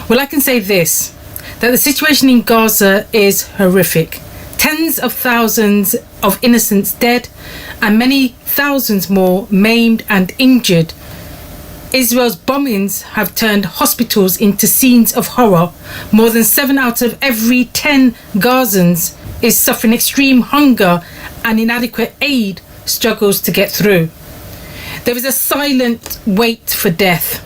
Well, I can say this, that the situation in Gaza is horrific. Tens of thousands of innocents dead and many thousands more maimed and injured. Israel's bombings have turned hospitals into scenes of horror. More than 7 out of every 10 Gazans is suffering extreme hunger, and inadequate aid struggles to get through. There is a silent wait for death.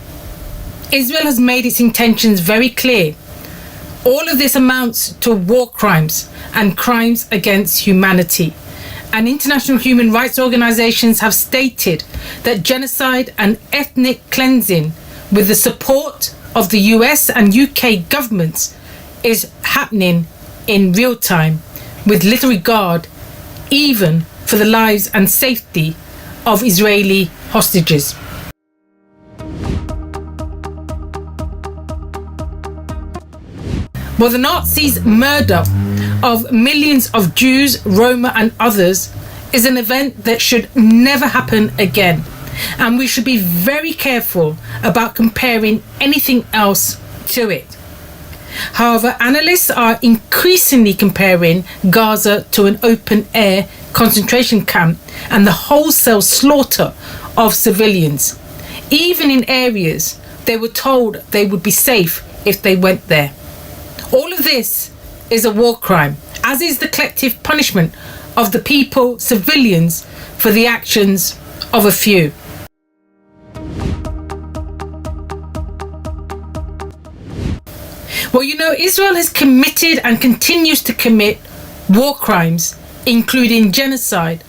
Israel has made its intentions very clear. All of this amounts to war crimes and crimes against humanity. And international human rights organizations have stated that genocide and ethnic cleansing, with the support of the US and UK governments, is happening in real time with little regard even for the lives and safety of Israeli hostages. Well, the Nazis' murder of millions of Jews, Roma and others is an event that should never happen again, and we should be very careful about comparing anything else to it. However, analysts are increasingly comparing Gaza to an open-air concentration camp and the wholesale slaughter of civilians, even in areas they were told they would be safe if they went there. All of this is a war crime, as is the collective punishment of the people, civilians, for the actions of a few. Well, you know, Israel has committed and continues to commit war crimes, including genocide,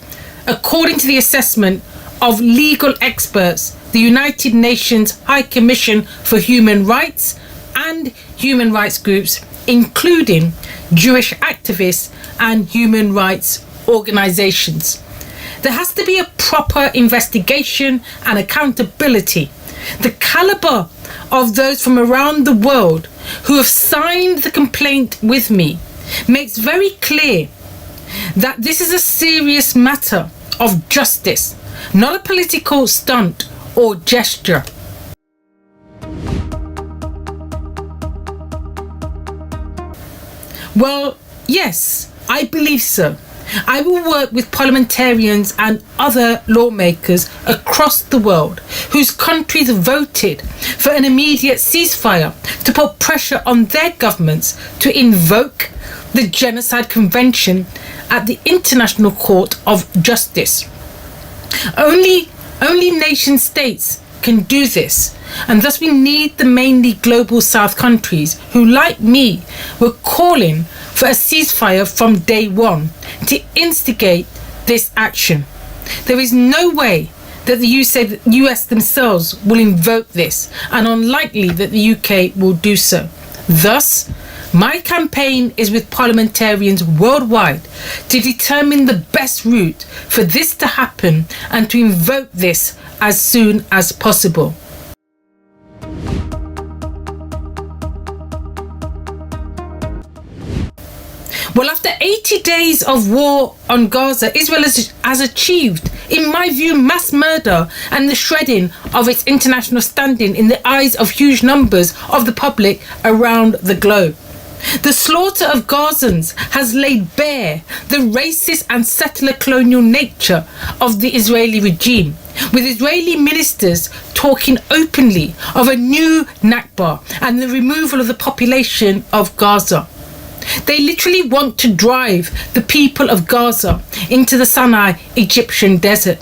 according to the assessment of legal experts, the United Nations High Commission for Human Rights and human rights groups, including Jewish activists and human rights organizations. There has to be a proper investigation and accountability. The caliber of those from around the world who have signed the complaint with me makes very clear that this is a serious matter of justice, not a political stunt or gesture. Well, yes, I believe so. I will work with parliamentarians and other lawmakers across the world whose countries voted for an immediate ceasefire to put pressure on their governments to invoke the Genocide Convention at the International Court of Justice. Only nation states can do this, and thus we need the mainly global South countries who, like me, were calling for a ceasefire from day one to instigate this action. There is no way that the US themselves will invoke this, and unlikely that the UK will do so. Thus, my campaign is with parliamentarians worldwide to determine the best route for this to happen and to invoke this as soon as possible. Well, after 80 days of war on Gaza, Israel has achieved, in my view, mass murder and the shredding of its international standing in the eyes of huge numbers of the public around the globe. The slaughter of Gazans has laid bare the racist and settler colonial nature of the Israeli regime, with Israeli ministers talking openly of a new Nakba and the removal of the population of Gaza. They literally want to drive the people of Gaza into the Sinai Egyptian desert.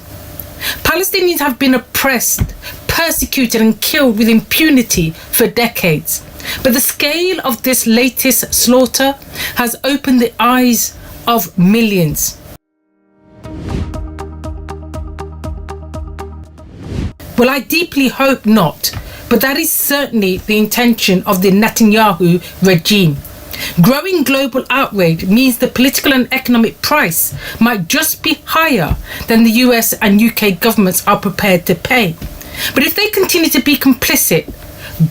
Palestinians have been oppressed, persecuted and killed with impunity for decades. But the scale of this latest slaughter has opened the eyes of millions. Well, I deeply hope not, but that is certainly the intention of the Netanyahu regime. Growing global outrage means the political and economic price might just be higher than the US and UK governments are prepared to pay. But if they continue to be complicit,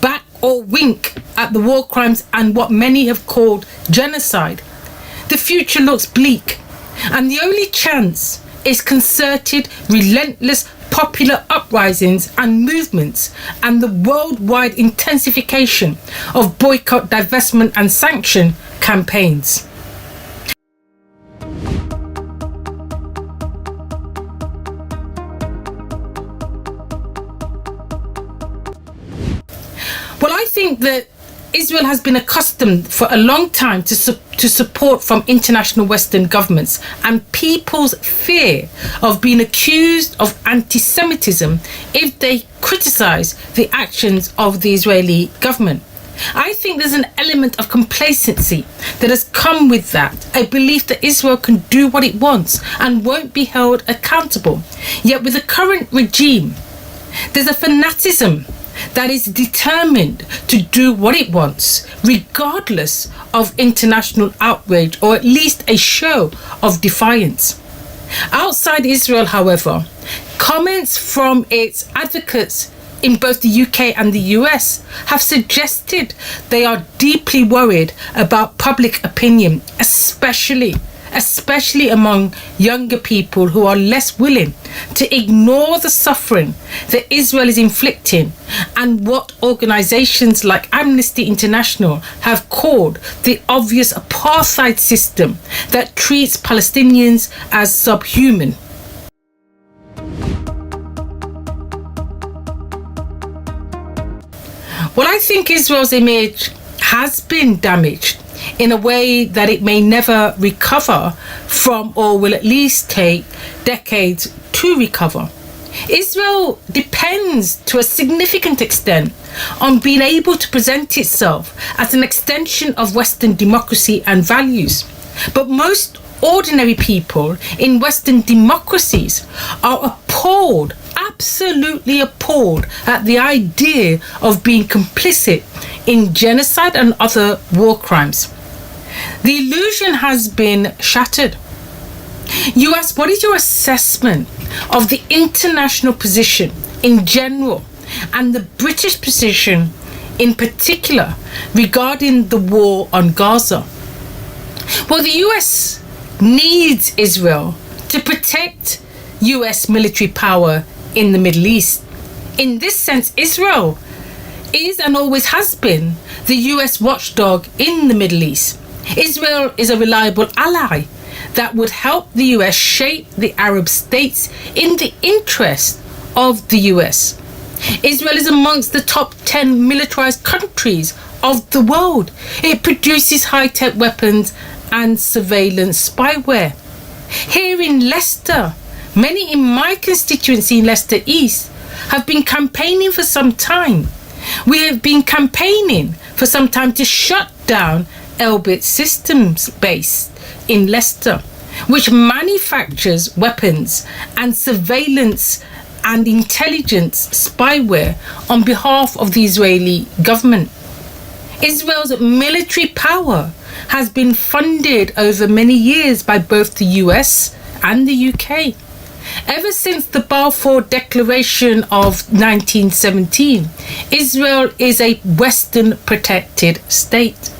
back or wink at the war crimes and what many have called genocide, the future looks bleak. And the only chance is concerted, relentless, popular uprisings and movements, and the worldwide intensification of boycott, divestment and sanction campaigns. Well, I think that Israel has been accustomed for a long time to support from international Western governments, and people's fear of being accused of anti-Semitism if they criticise the actions of the Israeli government. I think there's an element of complacency that has come with that, a belief that Israel can do what it wants and won't be held accountable. Yet with the current regime, there's a fanaticism that is determined to do what it wants, regardless of international outrage, or at least a show of defiance. Outside Israel, however, comments from its advocates in both the UK and the US have suggested they are deeply worried about public opinion, especially among younger people who are less willing to ignore the suffering that Israel is inflicting, and what organisations like Amnesty International have called the obvious apartheid system that treats Palestinians as subhuman. Well, I think Israel's image has been damaged in a way that it may never recover from, or will at least take decades to recover. Israel depends to a significant extent on being able to present itself as an extension of Western democracy and values. But most ordinary people in Western democracies are appalled, absolutely appalled, at the idea of being complicit in genocide and other war crimes. The illusion has been shattered. You ask, what is your assessment of the international position in general and the British position in particular regarding the war on Gaza? Well, the US needs Israel to protect US military power in the Middle East. In this sense, Israel is and always has been the US watchdog in the Middle East. Israel is a reliable ally that would help the US shape the Arab states in the interest of the US. Israel is amongst the top 10 militarized countries of the world. It produces high-tech weapons and surveillance spyware. Here in Leicester, many in my constituency in Leicester East have been campaigning for some time. We have been campaigning for some time to shut down Elbit Systems base in Leicester, which manufactures weapons and surveillance and intelligence spyware on behalf of the Israeli government. Israel's military power has been funded over many years by both the US and the UK. Ever since the Balfour Declaration of 1917, Israel is a Western protected state.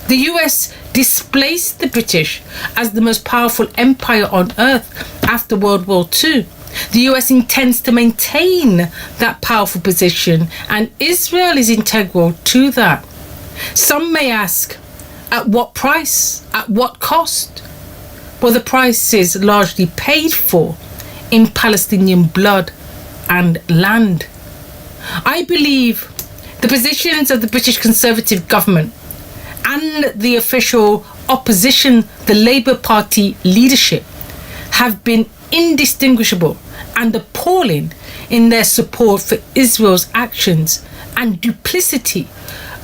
The US displaced the British as the most powerful empire on earth after World War II. The US intends to maintain that powerful position, and Israel is integral to that. Some may ask, at what price? At what cost? Well, the price is largely paid for in Palestinian blood and land. I believe the positions of the British Conservative government and the official opposition, the Labour Party leadership, have been indistinguishable and appalling in their support for Israel's actions and duplicity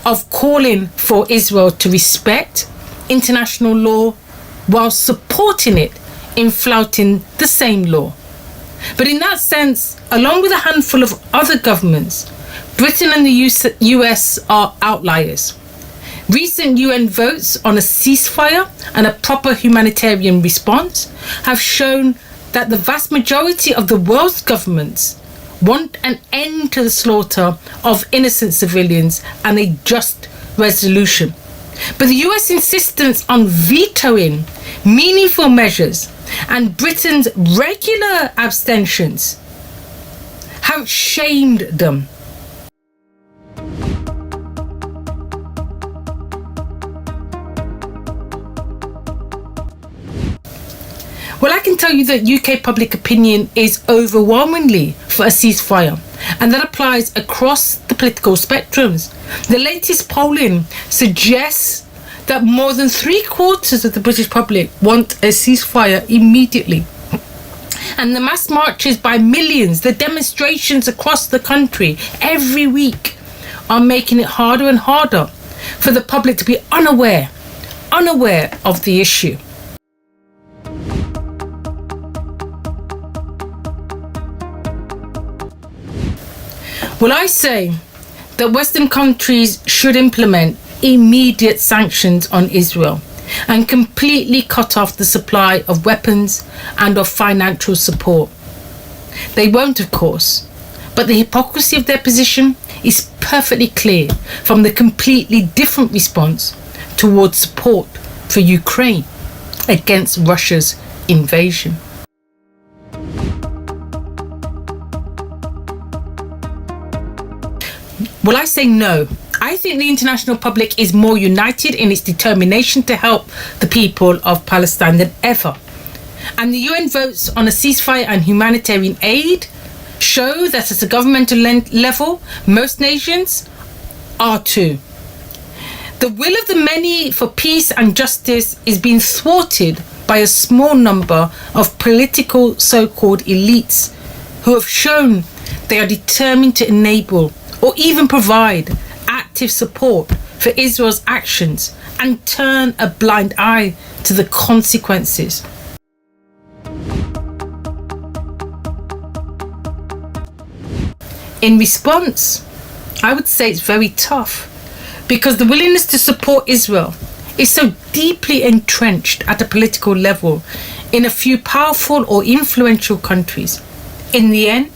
of calling for Israel to respect international law while supporting it in flouting the same law. But in that sense, along with a handful of other governments, Britain and the US are outliers. Recent UN votes on a ceasefire and a proper humanitarian response have shown that the vast majority of the world's governments want an end to the slaughter of innocent civilians and a just resolution. But the US insistence on vetoing meaningful measures and Britain's regular abstentions have shamed them. Well, I can tell you that UK public opinion is overwhelmingly for a ceasefire, and that applies across the political spectrums. The latest polling suggests that more than 3/4 of the British public want a ceasefire immediately. And the mass marches by millions, the demonstrations across the country every week are making it harder and harder for the public to be unaware of the issue. Well, I say that Western countries should implement immediate sanctions on Israel and completely cut off the supply of weapons and of financial support. They won't, of course, but the hypocrisy of their position is perfectly clear from the completely different response towards support for Ukraine against Russia's invasion. Well, I say no. I think the international public is more united in its determination to help the people of Palestine than ever. And the UN votes on a ceasefire and humanitarian aid show that at a governmental level, most nations are too. The will of the many for peace and justice is being thwarted by a small number of political so-called elites who have shown they are determined to enable or even provide active support for Israel's actions and turn a blind eye to the consequences. In response, I would say it's very tough because the willingness to support Israel is so deeply entrenched at a political level in a few powerful or influential countries. In the end,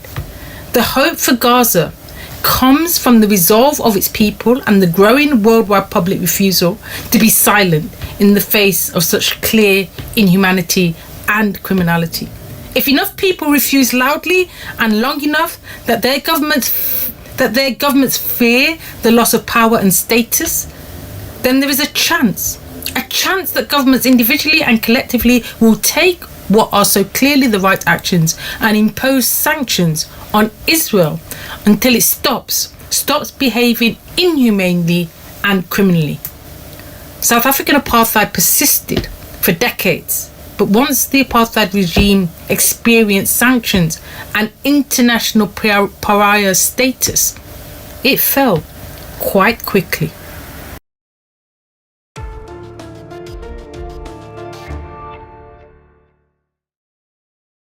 the hope for Gaza comes from the resolve of its people and the growing worldwide public refusal to be silent in the face of such clear inhumanity and criminality. If enough people refuse loudly and long enough that their governments fear the loss of power and status, then there is a chance that governments individually and collectively will take what are so clearly the right actions and impose sanctions on Israel until it stops behaving inhumanely and criminally. South African apartheid persisted for decades, but once the apartheid regime experienced sanctions and international pariah status, it fell quite quickly.